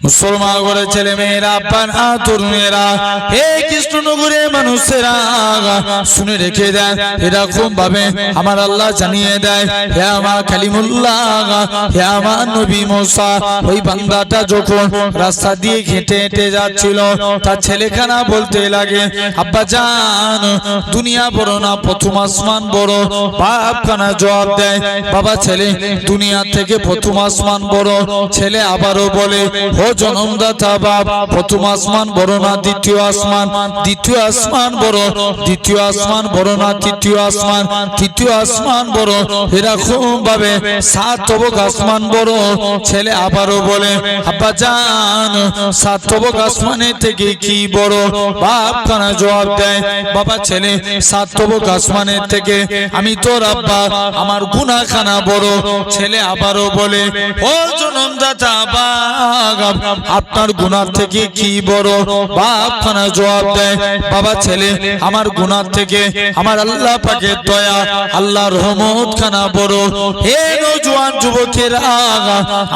মুসলমান করে ছেলে মেয়েরা, আব্বারা, তরুণেরা, হে কৃষ্ণনগরের মানুষেরা শুনে রেখে দেন, এরকম ভাবে আমার আল্লাহ জানিয়ে দেয়, হে আমার কালিমুল্লাহ, হে আমার নবী মুসা, ওই বান্দাটা যখন রাস্তা দিয়ে হেঁটে হেঁটে যাচ্ছিল, তার ছেলেখানা বলতে লাগে, আব্বা জান, দুনিয়া বড় না প্রথম আসমান বড়? বাপ খানা জবাব দেয়, বাবা ছেলে, দুনিয়া থেকে প্রথম আসমান বড়। ছেলে আবারও বলে, ও জন্মদাতা বাপ, প্রথম আসমান বড় না দ্বিতীয় আসমান? দ্বিতীয় আসমান বড়। দ্বিতীয় আসমান বড় না তৃতীয় আসমান? তৃতীয় আসমান বড়। এরকম ভাবে 7 তবক আসমান বড়। ছেলে আবারও বলে, আব্বা জান, 7 তবক আসমানের থেকে কি বড়? বাপ খানা জবাব দেয়, বাবা ছেলে, 7 তবক আসমানের থেকে আমি তোর আব্বা, আমার গুনাহখানা বড়। ছেলে আবারও বলে, ও জন্মদাতা বাপ, আপনার গুনাহ থেকে কি বড়? বাপ খানা জবাব দেয়, বাবা ছেলে, আমার গুনাহ থেকে আমার আল্লাহ পাকের দয়া, আল্লাহর রহমত খানা বড়। হে নওজোয়ান যুবকেরা,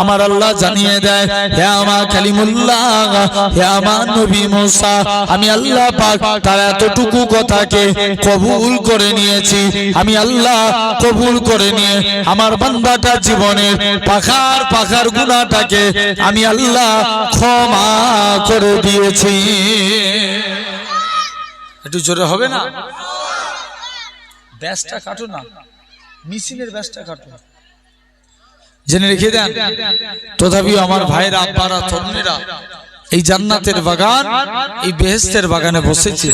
আমার আল্লাহ জানিয়ে দেয়, হে আমার কালিমুল্লাহ, হে আমার নবী মুসা, আমি আল্লাহ পাক তার এতটুকু কথাকে কবুল করে নিয়েছি। আমি আল্লাহ কবুল করে নিয়ে আমার বান্দাটার জীবনের পাখার পাখার গুনাহটাকে আমি আল্লাহ ক্ষমা করে দিয়েছি। একটু জোরে হবে না? ব্যাসটা কাটো না, মিছিলের ব্যাসটা কাটো। জেনে রেখে দেন, তথাপি আমার ভাইরা, আব্বারা, তরুণেরা, এই জান্নাতের বাগান, এই বেহেশতের বাগানে বসেছে।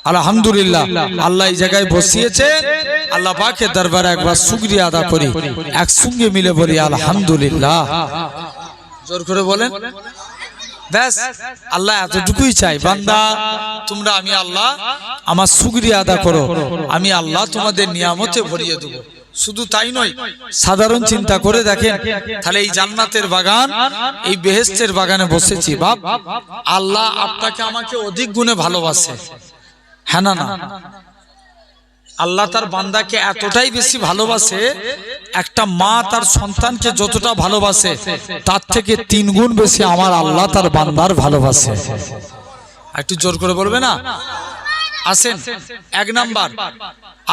আলহামদুলিল্লাহ, আল্লাহ এই জায়গায় বসিয়েছে। আল্লাহ পাকের দরবারে একবার শুকরিয়া আদা করি, একসঙ্গে মিলে বলি আলহামদুলিল্লাহ। জোর করে বলেন। ব্যাস, আল্লাহ এতটুকুই চাই, বান্দা তোমরা, আমি আল্লাহ, আমার শুকরিয়া আদা করো, আমি আল্লাহ তোমাদের নিয়ামতে ভরিয়ে দেব। শুধু তাই নয়, সাধারণ চিন্তা করে দেখেন, তাহলে এই জান্নাতের বাগান, এই বেহেশতের বাগানে বসেছি, বাপ আল্লাহ আপনাকে আমাকে অধিক গুণে ভালোবাসে। হ্যাঁ না? না, আল্লাহ তার বান্দাকে এতটাই বেশি ভালোবাসে, একটা মা তার সন্তানকে যতটা ভালোবাসে, তার থেকে 3 গুণ বেশি আমার আল্লাহ তার বান্দার ভালোবাসে। একটু জোর করে বলবে না? আসেন, 1 নাম্বার,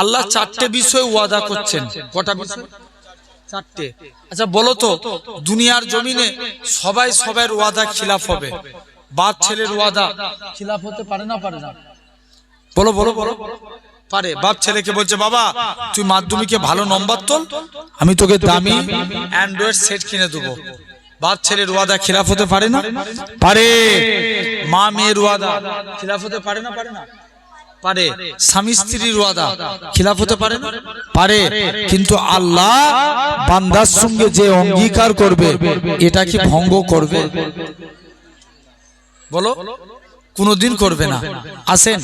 আল্লাহ 4টে বিষয় ওয়াদা করছেন। কটা বিষয়? 4টে। আচ্ছা বলো তো, দুনিয়ার জমিনে সবাই সবার ওয়াদা খিলাফ হবে? বাপ ছেলের ওয়াদা খিলাফ হতে পারে না? পারে না? বলো বলো বলো। পারে। বাপ ছেলেকে বলছে, বাবা তুই মাধ্যমিকে ভালো নম্বর তোল, আমি তোকে দামি অ্যান্ড্রয়েড সেট কিনে দেবো। বাপ ছেলের ওয়াদা খিলাফ হতে পারে না? পারে। মা মেয়ের ওয়াদা খিলাফ হতে পারে না? পারে না? পারে। স্বামী স্ত্রীর ওয়াদা খিলাফ হতে পারে না? পারে। কিন্তু আল্লাহ বান্দার সঙ্গে যে অঙ্গীকার করবে, এটা কি ভঙ্গ করবে? বলো, কোনদিন করবে না। আসেন,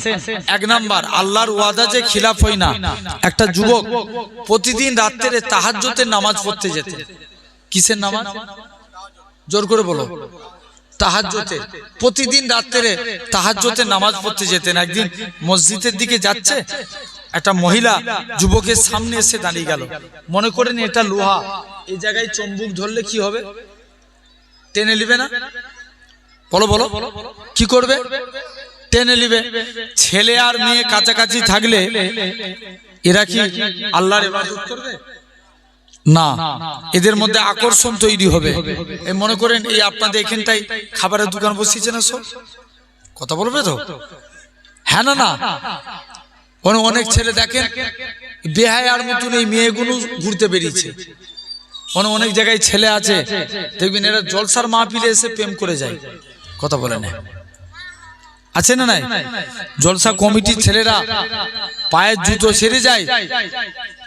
1 নাম্বার, আল্লাহর ওয়াদা যে খিলাফ হয় না। একটা যুবক প্রতিদিন রাত্রে তাহাজ্জুদের নামাজ পড়তে যেতেন। কিসের নামাজ? জোর করে বলো। তাহাজ্জুদে। প্রতিদিন রাত্রে তাহাজ্জুদের নামাজ পড়তে যেতেন। একদিন মসজিদের দিকে যাচ্ছে, একটা মহিলা যুবকের সামনে এসে দাঁড়িয়ে গেল। মনে করেন এটা লোহা, এই জায়গায় চুম্বক ধরলে কি হবে? টেনে নিবে না? বলো বলো, কি করবে? টেনে নিবে। ছেলে আর মেয়ে কাছাকাছি থাকলে এরা কি আল্লাহর ইবাদত করবে? না, এদের মধ্যে আকর্ষণ তৈরি হবে। এই মনে করেন, এই আপনাদের এখানটাই খাবারের দোকান বসিয়েছে না, সব কথা বলবে তো? হ্যাঁ না? না, অনেক ছেলে দেখেন বেহায়ার মতন এই মেয়েগুলো ঘুরতে বেরিয়েছে। অনেক জায়গায় ছেলে আছে, দেখবেন এরা জলসার মাহফিলে এসে প্রেম করে যায়। কথা বলে না? আছে না? নাই? জলসা কমিটির ছেলেরা পায়ের জুতো ছেড়ে যায়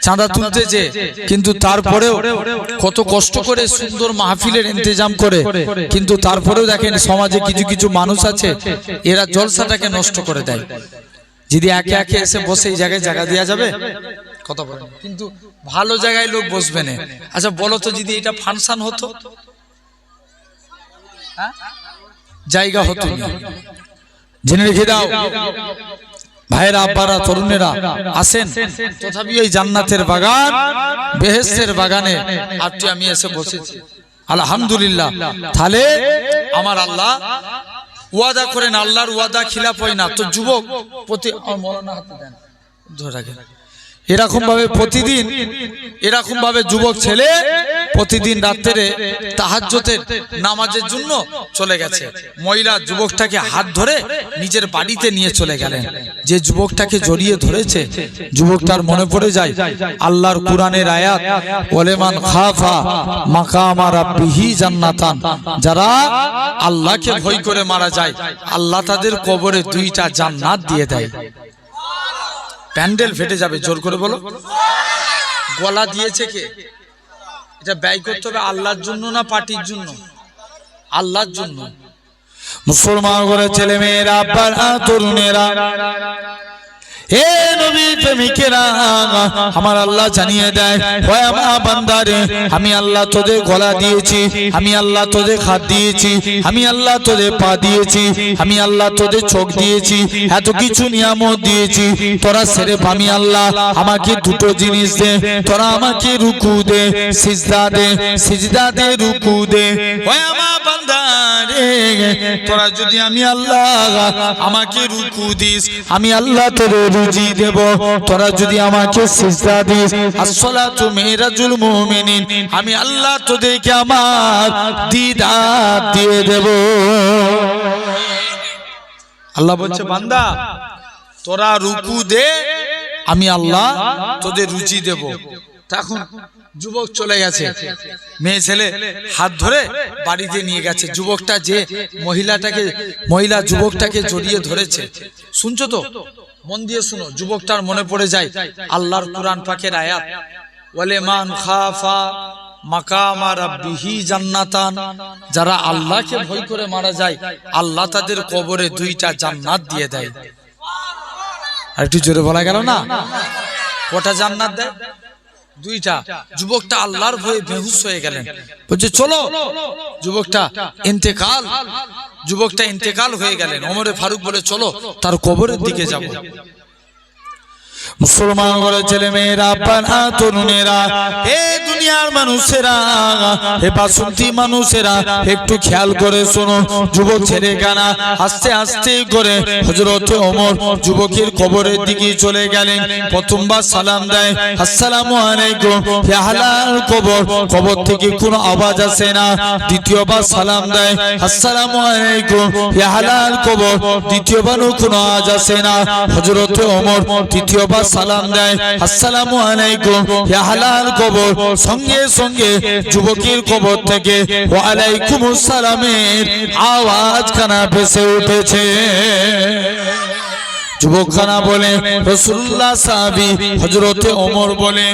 চাঁদা তুলতেছে, কিন্তু তারপরেও কত কষ্ট করে সুন্দর মাহফিলের ইন্তজাম করে, কিন্তু তারপরেও দেখেন সমাজে কিছু কিছু মানুষ আছে, এরা জলসাটাকে নষ্ট করে দেয়। যদি একে একে এসে বসে এই জায়গায় জায়গা দেওয়া যাবে? কথা বলে, কিন্তু ভালো জায়গায় লোক বসবে না। আচ্ছা বলো তো, যদি এটা ফাংশন হতো, জায়গা হতো না। জেনে রেখে দাও ভাইরা, আব্বারা, তরুণেরা, আসেন, তথাপি ওই জান্নাতের বাগান, বেহেশতের বাগানে আপনি আমি এসে বসেছি। আলহামদুলিল্লাহ। তাহলে আমার আল্লাহ ওয়াদা করেন, আল্লাহর ওয়াদা খিলাফ হয় না। তো যুবক প্রতি মৌলানা হাতে দেন ধরে রাখেন, এরকম ভাবে প্রতিদিন এরকম ভাবে যুবক ছেলে প্রতিদিন রাত্রে তাহাজ্জুদের নামাজের জন্য চলে গেছে। মহিলা যুবকটাকে হাত ধরে নিজের বাড়িতে নিয়ে চলে গেলেন। যে যুবকটাকে জড়িয়ে ধরেছে, যুবকটার মনে পড়ে যায় আল্লাহর কোরআনের আয়াত, ওয়ালিমান খাফা মাকামা রাব্বিহি জান্নাতান। যারা আল্লাহকে ভয় করে মারা যায়, আল্লাহ তাদের কবরে 2টা জান্নাত দিয়ে দেয়। প্যান্ডেল ফেটে যাবে, জোর করে বলো। গলা দিয়েছে কে? এটা ব্যয় করতে হবে আল্লাহর জন্য না পার্টির জন্য? আল্লাহর জন্য। মুসলমান করে ছেলে মেয়েরা, আব্বারা, তরুণেরা, হে নবী প্রেমিকেরা, আমার আল্লাহ জানিয়ে দেয়, ওই আমার বান্দারে, আমি আল্লাহ তোদের গলা দিয়েছি, আমি আল্লাহ তোদের হাত দিয়েছি, আমি আল্লাহ তোদের পা দিয়েছি, আমি আল্লাহ তোদের চোখ দিয়েছি, এত কিছু নিয়ামত দিয়েছি। তোরা সেরেফ আমি আল্লাহ আমাকে 2টো জিনিস দে, তোরা আমাকে রুকু দে, সিজদা দে, সিজদা দে, রুকু দে। ওই আমার বান্দারে, তোরা যদি আমি আল্লাহ আমাকে রুকু দিস, আমি আল্লাহ তোদের রুজি দেব। তোরা যদি আমাকে সিজদা দিস, আসসালাতু মিরাজুল মুমিনিন, আমি আল্লাহ তোদেরকে আমার দিদার দিয়ে দেব। আল্লাহ বলছে, বান্দা তোরা রুকু দে, আমি আল্লাহ তোদের রুজি দেব। তখন যুবক চলে গেছে, মেয়ে ছেলে হাত ধরে বাড়িতে নিয়ে গেছে। যুবকটা যে মহিলা যুবকটাকে জড়িয়ে ধরেছে, শুনছো তো? মন দিয়ে শুনো। যুবকটার মনে পড়ে যায় আল্লাহর কোরআন পাকের আয়াত, ওয়ালিমান খাফা মাকামা রাব্বিহি জান্নাতান। যারা আল্লাহকে ভয় করে মারা যায়, আল্লাহ তাদের কবরে 2টা জান্নাত দিয়ে দেয়। আর একটু জোরে বলা গেল না? কটা জান্নাত দেয়? 2টা। যুবকটা আল্লাহর ভয়ে বেহুশ হয়ে গেলেন, বলছে চলো। যুবকটা ইন্তেকাল হয়ে গেলেন। ওমরে ফারুক বলে, চলো তার কবরের দিকে যাব। মুসলমান ঘরের ছেলে মেয়েরা, আব্বারা, তরুণেরা, হে দুনিয়ার মানুষেরা, হে বাসন্তী মানুষেরা, একটু খেয়াল করে শোনো। যুবক ছেড়ে গানা আস্তে আস্তে করে হযরত ওমর যুবকের কবরের দিকে চলে গেলেন। প্রথমবার সালাম দেয়, আসসালামু আলাইকুম ইয়া আহলাল কবর। কবর থেকে কোনো আওয়াজ আসে না। দ্বিতীয়বার সালাম দেয়, আসসালামু আলাইকুম ইয়া আহলাল কবর। দ্বিতীয়বারও কোনো আওয়াজ আসে না। হযরত ওমর তৃতীয়বার সালাম দেয়, আসসালামু আলাইকুম ইয়া আহলাল কবর। সঙ্গে সঙ্গে যুবকের কবর থেকে ওয়া আলাইকুমুস সালামের আওয়াজ কানা ভেসে উঠেছে। যুবকখানা বলে, রাসূলুল্লাহ সাহাবী হযরতে ওমর বলে,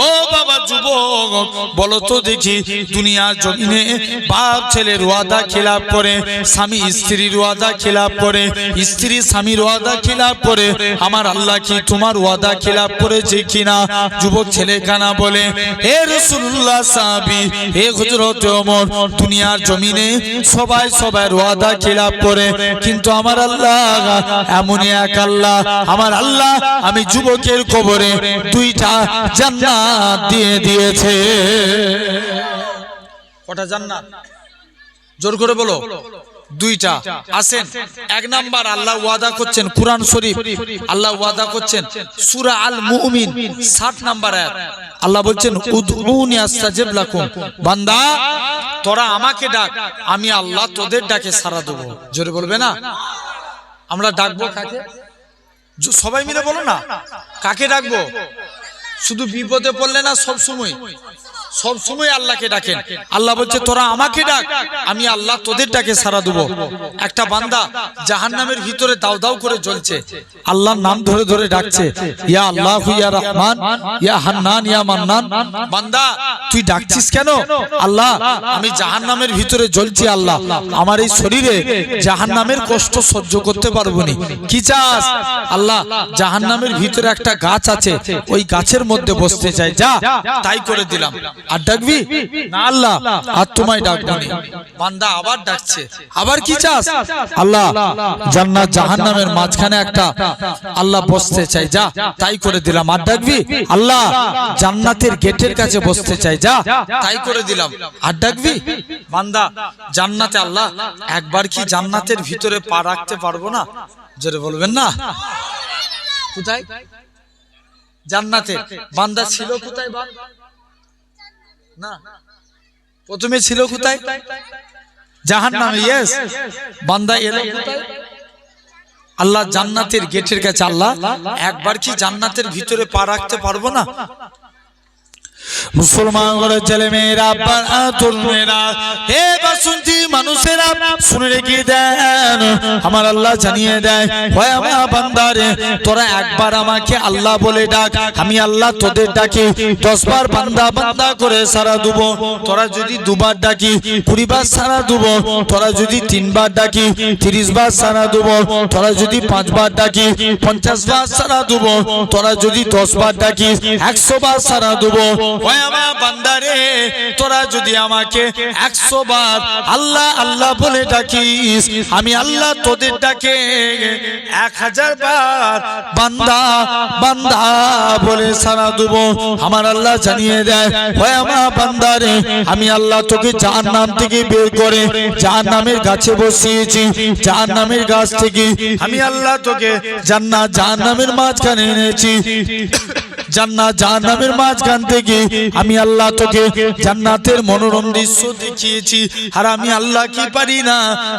ও বাবা যুবক, বলো তো দেখি, দুনিয়ার জমিনে বাপ ছেলের ওয়াদা খিলাফ করে, স্বামী স্ত্রীর ওয়াদা খিলাফ করে, স্ত্রী স্বামীর ওয়াদা খিলাফ করে, আমার আল্লাহ কি তোমার ওয়াদা খিলাফ করেছে কিনা? যুবক ছেলেখানা বলে, হে রাসূলুল্লাহ সাহাবী, হে হযরতে ওমর, দুনিয়ার জমিনে সবাই সবার ওয়াদা খিলাফ করে, কিন্তু আমার আল্লাহ এমনই এক আল্লাহ, আমার আল্লাহ আমি যুবকের কবরে 2টা জান্নাত দিয়ে দিয়েছে। কটা জান্নাত? জোর করে বলো। 2টা। আসেন, 1 নাম্বার আল্লাহ ওয়াদা করছেন, কুরআন শরীফ আল্লাহ ওয়াদা করছেন, সূরা আল মুমিন 60 নাম্বার আয়াত। আল্লাহ বলছেন, উদউনি আস্তাজিব লাকুম। বান্দা তোরা আমাকে ডাক, আমি আল্লাহ তোদের ডাকে সাড়া দেব। জোরে বলবে না? আমরা ডাকবো কাকে? সবাই মিলে বলো না, কাকে ডাকবো? শুধু বিপদে পড়লে না, সব সময় আল্লাহকে ডাকেন। আল্লাহ বলছে, তোরা আমাকে ডাক, আমি আল্লাহ তোদের ডাকে সাড়া দেব। একটা বান্দা জাহান্নামের ভিতরে দাউ দাউ করে জ্বলছে, আল্লাহর নাম ধরে ধরে ডাকছে, ইয়া আল্লাহ, ইয়া রহমান, ইয়া হান্নান, ইয়া মান্নান। বান্দা তুই ডাকছিস কেন? আল্লাহ আমি জাহান্নামের ভিতরে জ্বলছি, আল্লাহ আমার এই শরীরে জাহান্নামের কষ্ট সহ্য করতে পারবো না। কি চাস? আল্লাহ জাহান্নামের ভিতরে একটা গাছ আছে, ওই গাছের মধ্যে বসতে চাই, যা তাই করে দিলাম। আর ডাকবি না আল্লাহ আর তোমায় ডাকবো না। বান্দা আবার ডাকছে, আবার কি চাস? আল্লাহ জান্নাত জাহান্নামের মাঝখানে একটা আল্লাহ বসতে চাই, যা তাই করে দিলাম। আর ডাকবি আল্লাহ জান্নাতের গেটের কাছে বসতে চাই, যা তাই করে দিলাম। আর ডাকবি বান্দা জান্নাতে, আল্লাহ একবার কি জান্নাতের ভিতরে পা রাখতে পারবো না? জোরে বলবেন না। কোথায় জান্নাতে? বান্দা ছিল কোথায়? না প্রথমে ছিল কোথায়? জাহান্নামে। ইয়েস, বান্দা এলো কোথায়? আল্লাহ জান্নাতের গেটের কাছে। আল্লাহ একবার কি জান্নাতের ভিতরে পা রাখতে পারবো না? মুসলমান ঘরের ছেলে মেয়েরা, তরুণেরা, হে বাসন্তী মানুষেরা, শুনে রেখে দেন, আমার আল্লাহ জানিয়ে দেয়, হয় আমার বান্দারে তোরা একবার আমাকে আল্লাহ বলে ডাক, আমি আল্লাহ তোদের ডাকি 10 বার বান্দা বান্দা করে সারা দেব। তোরা যদি 2 বার ডাকি 20 বার সারা দেব। তোরা যদি 3 বার ডাকি 30 বার সারা দেব। তোরা যদি 5 বার ডাকি 50 বার সারা দেব। তোরা যদি 10 বার ডাকি 100 বার সারা দেব। ওই আমার বান্দারে তোরা যদি আমাকে 100 বার আল্লাহ আল্লাহ বলে ডাকিস, আমি আল্লাহ তোদের ডাকে 1000 বার বান্দা বান্দা বলে সারা দেব। আমার আল্লাহ জানিয়ে দেয়, ওই আমার বান্দারে আমি আল্লাহ তোকে জাহান্নাম থেকে বের করে জাহান্নামের গাছে বসিয়েছি। জাহান্নামের গাছ থেকে আমি আল্লাহ তোকে জান্নাত জাহান্নামের মাঝখানে এনেছি। জান্নাত জাহান্নামের মাঝখান থেকে আমি আল্লাহ তোকে জান্নাতের মনোরম দৃশ্য দেখিয়েছি। আর আমি আল্লাহ কি পারি না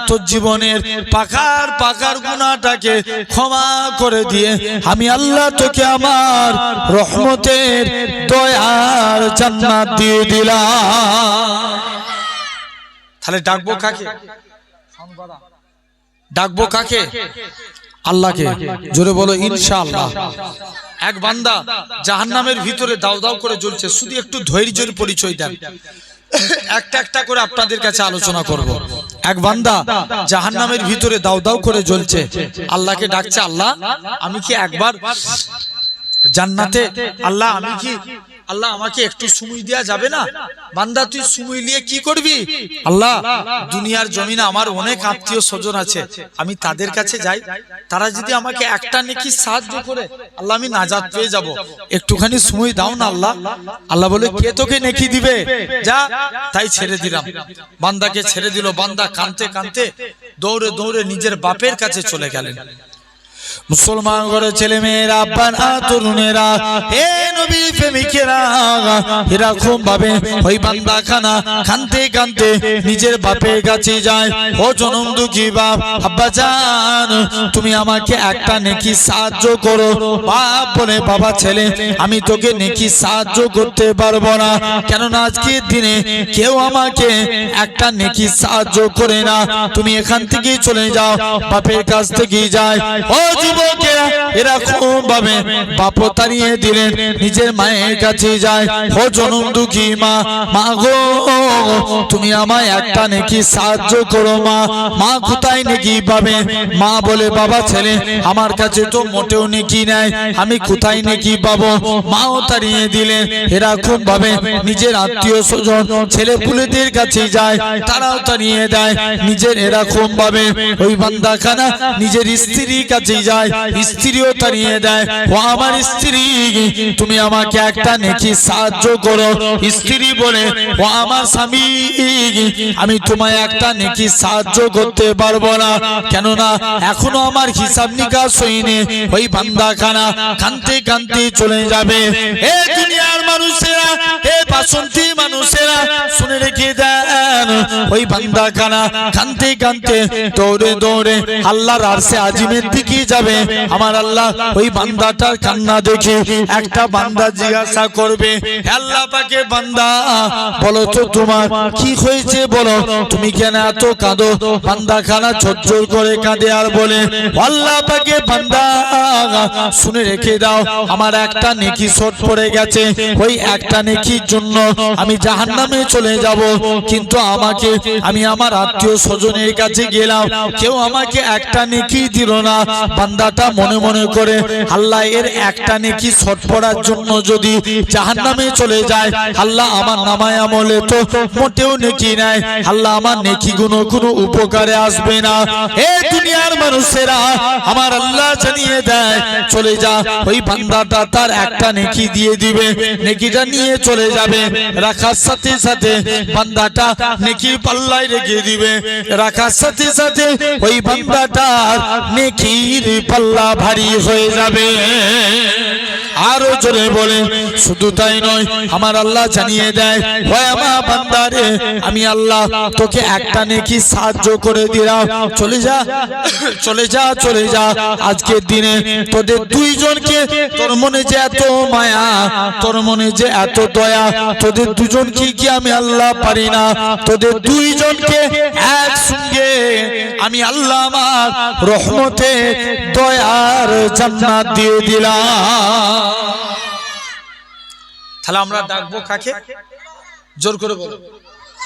তোর জীবনের পাকার পাকার গুনাহটাকে ক্ষমা করে দিয়ে আমি আল্লাহ তোকে আমার রহমতের দয়ার জান্নাত দিয়ে দিলাম। তাহলে ডাকবো কাকে? ডাকবো কাকে? আল্লাহকে। জোরে বলো ইনশাআল্লাহ। এক বান্দা জাহান্নামের ভিতরে দাও দাও করে জ্বলছে, শুধু একটু ধৈর্যের পরিচয় দেন। একটা একটা করে আপনাদের কাছে আলোচনা করব। এক বান্দা জাহান্নামের ভিতরে দাও দাও করে জ্বলছে, আল্লাহকে ডাকছে, আল্লাহ আমি কি একবার জান্নাতে, আল্লাহ আমি কি, আল্লাহ আমাকে একটু সময় দেয়া যাবে না? বান্দা তুই সময় নিয়ে কি করবি? আল্লাহ দুনিয়ার জমিনে আমার অনেক আত্মীয় স্বজন আছে, আমি তাদের কাছে যাই, তারা যদি আমাকে একটা নেকি সাহায্য করে আল্লাহ আমি নাজাত পেয়ে যাব, একটুখানি সময় দাও না আল্লাহ। আল্লাহ বলে কে তোকে নেকি দিবে, যা। তাই ছেড়ে দিলাম, বান্দাকে ছেড়ে দিল। বান্দা কাঁদতে কাঁদতে দৌড়ে দৌড়ে নিজের বাপের কাছে চলে গেলেন। মুসলমান ঘরের ছেলে মেয়েরা, আব্বারা, তরুণেরা, হে নবীর প্রেমিকেরা, এরকম ভাবে ওই বান্দা খানা কাঁদতে কাঁদতে নিজের বাপের কাছে যায়। ও জনম দুঃখী বাপ, আব্বা জান তুমি আমাকে একটা নেকি সাহায্য করো। বাপ বলে, বাবা ছেলে আমি তোকে নেকি সাহায্য করতে পারবো না, কেননা আজকের দিনে কেউ আমাকে একটা নেকি সাহায্য করে না, তুমি এখান থেকে চলে যাও। বাপের কাছ থেকে যায়। ও যুবকেরা, এরকম ভাবে বাপ তাড়িয়ে দিলেন, নিজের মায়ের কাছে যায়। ও জনম দুঃখী মা, মা গো তুমি আমায় একটা নেকি সাহায্য করো মা। মা কোথায় নেকি পাবে? মা বলে, বাবা ছেলে আমার কাছে তো মোটেও নেকি নাই, আমি কোথায় নেকি পাবো? মাও তাড়িয়ে দিলেন। এরকম ভাবে নিজের আত্মীয় স্বজন ছেলে পুলেদের কাছে যায়, তারাও তাড়িয়ে দেয়। নিজের এরকম ভাবে ওই বান্দাখানা নিজের স্ত্রীর কাছে যায়, স্ত্রীও তাড়িয়ে দেয়। ও আমার স্ত্রী তুমি আমাকে একটা নেকি সাহায্য করো। স্ত্রী বলে, ও আমার স্বামী আমি তোমায় একটা নেকি সাহায্য করতে পারবো না, কেননা এখনো আমার হিসাব নিকাশ হয়নি। ওই বান্দাখানা কাঁদতে কাঁদতে চলে যাবে। হে দুনিয়ার মানুষেরা, হে বাসন্তী মানুষেরা, শুনে রেখে দেন, ওই বান্দাখানা কাঁদতে কাঁদতে দৌড়ে দৌড়ে আল্লাহর আরশে আজিমের দিকে যাবে। আমার আল্লাহ ওই বান্দাটার কান্না দেখে একটা বান্দা জিজ্ঞাসা করবে, আল্লাহ পাকে বান্দা বলো তো তোমার কি হয়েছে, বলো তুমি কেন এত কাঁদো? বান্দাখানা ঝরঝর করে কাঁদে আর বলে, আল্লাহ পাকে বান্দা শুনে রেখে দাও, আমার একটা নেকি শর্ট পড়ে গেছে, ওই একটা নেকির জন্য আমি জাহান্নামে চলে যাব, কিন্তু আমাকে আমি আমার আত্মীয় স্বজনের কাছে গেলাম, কেউ আমাকে একটা নেকি দিল না। বান্দাটা মনে মনে করে, আল্লাহ এর একটা নেকি শর্ট পড়ার জন্য জন্য যদি জাহান্নামে চলে যায়, আল্লাহ আমার নামায় আমলে তো মোটেও নেকি নাই, আল্লাহ আমার নেকি কোনো উপকারে আসবে না। এই দুনিয়ার মানুষেরা আমার আল্লাহ জানিয়ে দেয়, চলে যা, ওই বান্দাটা তার একটা নেকি দিয়ে দিবে, নেকিটা নিয়ে চলে যাবে, রাখার সাথে সাথে বান্দাটা নেকির পাল্লায় রেখে দিবে, রাখার সাথে সাথে ওই বান্দাটার নেকির পাল্লা ভারী হয়ে যাবে। আরো জোরে বলে, শুধু তাই নয়, আমার আল্লাহ জানিয়ে দেয়, হয় আমার বান্দারে, আমি আল্লাহ তোকে একটা নেকি সাহায্য করে দিলাম, চলে যা চলে যা চলে যা, আজকের দিনে তোদের দুইজনকে, তোর মনে যে এত মায়া, তোর মনে যে এত দয়া, তোদের দুজনকে কি আমি আল্লাহ পারি না, তোদের দুইজনকে একসঙ্গে আমি আল্লাহ আমার রহমতে দয়ার জান্নাত দিয়ে দিলাম। তাহলে আমরা ডাকবো কাকে? জোর করে বলো,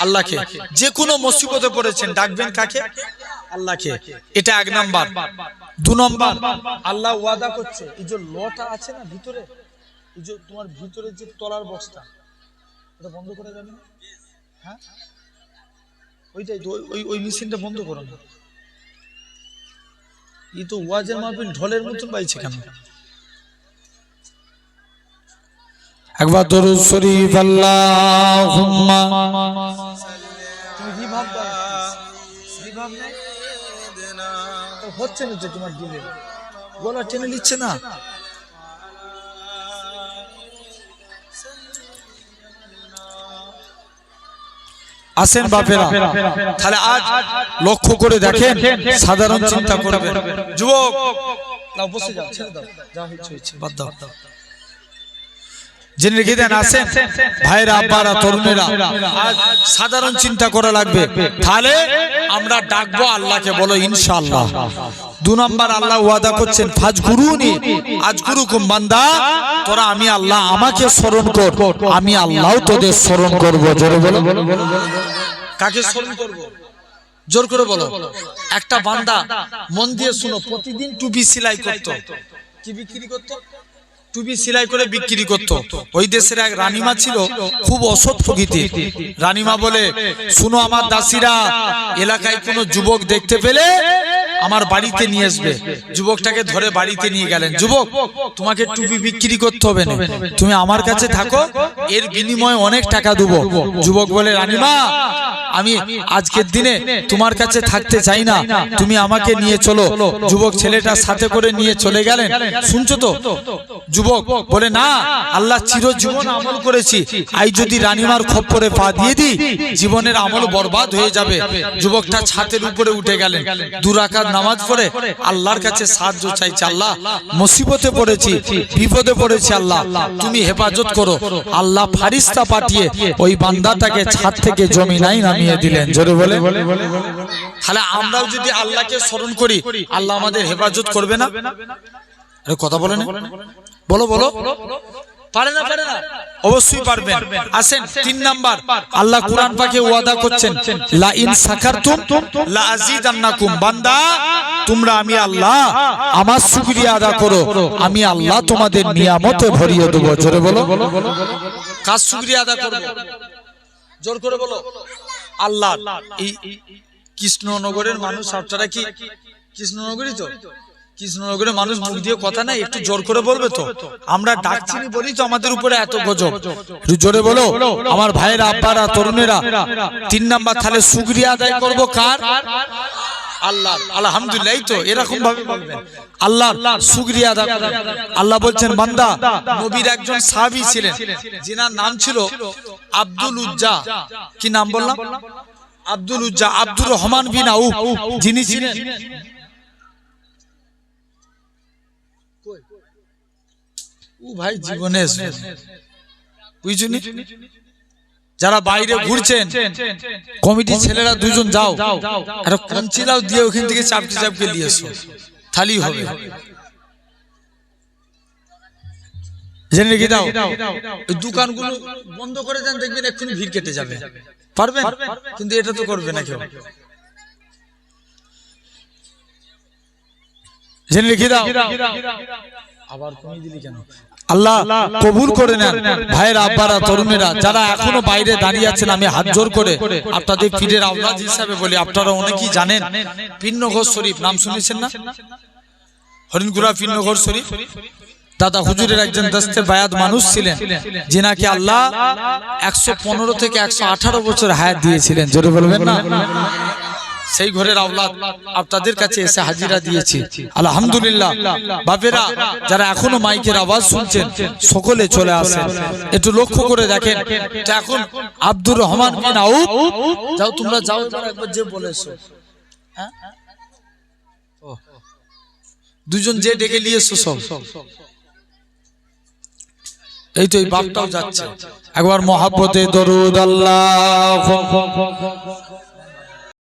আল্লাহকে। যে কোনো মুসিবতে পড়েছেন, ডাকবেন কাকে? আল্লাহকে। এটা এক নাম্বার। দু নাম্বার, আল্লাহ ওয়াদা করছে, এই যে লটা আছে না ভিতরে, এই যে তোমার ভিতরে যে তলার বক্সটা, এটা বন্ধ করে যাবে না? হ্যাঁ, ওইটাই ওই মেশিনটা বন্ধ করো না। এই তো ওয়াজের মাহফিল ঢোলের মতন বাইছে কেন? একবার দরুদ শরীফ আল্লাহুম্মা। তুমি কি ভাব দাও? সেই ভাব নেই তো হচ্ছে না, যে তোমার দিলে গলা টেনে নিচ্ছে না। আসেন বাপেরা, তাহলে আজ লক্ষ্য করে দেখেন, সাধারণ চিন্তা করবেন। যুবক বসে যাও, ছেড়ে দাও, যা হচ্ছে বাদ দাও। জেনে রেখে দেন, আসেন ভাইরা, আব্বারা, তরুণেরা, আজ সাধারণ চিন্তা করা লাগবে। তাহলে আমরা ডাকবো আল্লাহকে, বলো ইনশাআল্লাহ। দু নম্বর, আল্লাহ ওয়াদা করছেন, ফাজকুরুনি আজকুরুকুম, বান্দা তোরা আমি আল্লাহ আমাকে স্মরণ কর, আমি আল্লাহ তোদের স্মরণ করব। জোরে বলো, কাকে স্মরণ করব? জোর করে বলো। একটা বান্দা, মন দিয়ে শুনো, প্রতিদিন টুপি সেলাই করত। কি বিক্রি করত? টুপি সেলাই করে বিক্রি করত। ওই দেশের এক রানীমা ছিল, খুব অসৎ প্রকৃতির। রানীমা বলে, শুনো আমার দাসীরা, এলাকায় কোনো যুবক দেখতে পেলে আমার বাড়িতে নিয়ে আসবে। যুবকটাকে ধরে বাড়িতে নিয়ে গেলেন। যুবক, তোমাকে টুপি বিক্রি করতে হবে না, তুমি আমার কাছে থাকো, এর বিনিময়ে অনেক টাকা দেবো। যুবক বলে, রানীমা আমি আজকের দিনে তোমার কাছে থাকতে চাই না, তুমি আমাকে নিয়ে চলো। যুবক ছেলেটার সাথে করে নিয়ে চলে গেলেন। শুনছো তো? যুবক বলে, না, আল্লাহ চিরজীবন আমল করেছি, আই যদি রানীমার খপ্পরে পা দিয়ে দিই, জীবনের আমল বরবাদ হয়ে যাবে। যুবকটা ছাদের উপরে উঠে গেলেন, 2 রাকাত নামাজ পড়ে আল্লাহর কাছে সাহায্য চাইছে, আল্লাহ মুসিবতে পড়েছি, বিপদে পড়েছি, আল্লাহ তুমি হেফাজত করো। আল্লাহ ফারিস্তা পাঠিয়ে ওই বান্দাটাকে ছাদ থেকে জমিনায় নামিয়ে দিলেন। জোরে বলে। তাহলে আমরাও যদি আল্লাহকে স্মরণ করি, আল্লাহ আমাদের হেফাজত করবে না? আরে কথা বলে না, বলো বলো। পারে না? পারে না? অবশ্যই পারবেন। আসেন 3 নাম্বার, আল্লাহ কুরআন পাকে ওয়াদা করছেন, লা ইন সাকারতুম লা আযীদান্নাকুম, বান্দা তোমরা আমি আল্লাহ আমার শুকরিয়া আদা করো, আমি আল্লাহ তোমাদের নিয়ামতে ভরিয়ে দেব। জোরে বলো, কার শুকরিয়া আদা করব? জোর করে বলো, আল্লাহ। এই কৃষ্ণনগরের মানুষ, আপনারা কি কৃষ্ণনগরী? তো কৃষ্ণনগরের মানুষ মুখ দিয়ে কথা নাই, একটু জোর করে বলবে তো। আমরা ডাকছিনি বলি তো আমাদের উপরে এত গজব। জোরে বলো আমার ভাইয়েরা, আব্বারা, তরুণেরা। 3 নাম্বার, তাহলে শুকরিয়া আদায় করব কার? আল্লাহ। আলহামদুলিল্লাহ, এই তো এরকম ভাবে বলবেন, আল্লাহ শুকরিয়া আদায় করবেন। আল্লাহ বলছেন, বান্দা, নবীর একজন সাহাবী ছিলেন, যিনার নাম ছিল আব্দুল উজ্জা। কি নাম বললাম? আব্দুল উজ্জা, আব্দুর রহমান বিন আউফ, যিনি ছিলেন ভাই জীবনে বুঝুনি। যারা বাইরে ঘুরছেন, কমিটির ছেলেরা 2 জন যাও, আর কঞ্চিলাও দিয়ে ওখান থেকে চাপকে চাপকে নিয়ে এসো, থালি হবে। জেনে রেখে দাও, ওই দোকানগুলো বন্ধ করে দেন, দেখবেন এক্ষুনি ভিড় কেটে যাবে। পারবেন? কিন্তু এটা তো করবে না কেউ। জেনে রেখে দাও। আবার কমিয়ে দিলি কেন? আল্লাহ কবুল করে নেন। ভাইয়েরা, আব্বারা, তরুণেরা যারা এখনো বাইরে দাঁড়িয়ে আছেন, আমি হাত জোর করে আপনাদের পীরের আওলাদ হিসাবে বলি, আপনারা অনেকেই জানেন পীরনগর শরীফ নাম শুনেছেন না? হরিণগুড়া পীরনগর শরীফ দাদা হুজুরের একজন দস্তে বায়াত মানুষ ছিলেন, যিনাকে আল্লাহ 115 থেকে 118 বছর হায়াত দিয়েছিলেন। জোরে বলবেন না? সেই ঘরের আওলাদ আপনাদের কাছে এসে হাজিরা দিয়েছি, আলহামদুলিল্লাহ। বাপেরা যারা এখনো মাইকের আওয়াজ শুনছেন, সকলে চলে আসেন, একটু লক্ষ্য করে দেখেন। এখন আব্দুর রহমান বিন আউফ, যাও তোমরা যাও, একবার যে বলেছো, হ্যাঁ দুজন যে ডেকে নিয়েছো সব, এই তো এই বাপটাও যাচ্ছে। একবার মহাব্বতে দরুদ আল্লাহ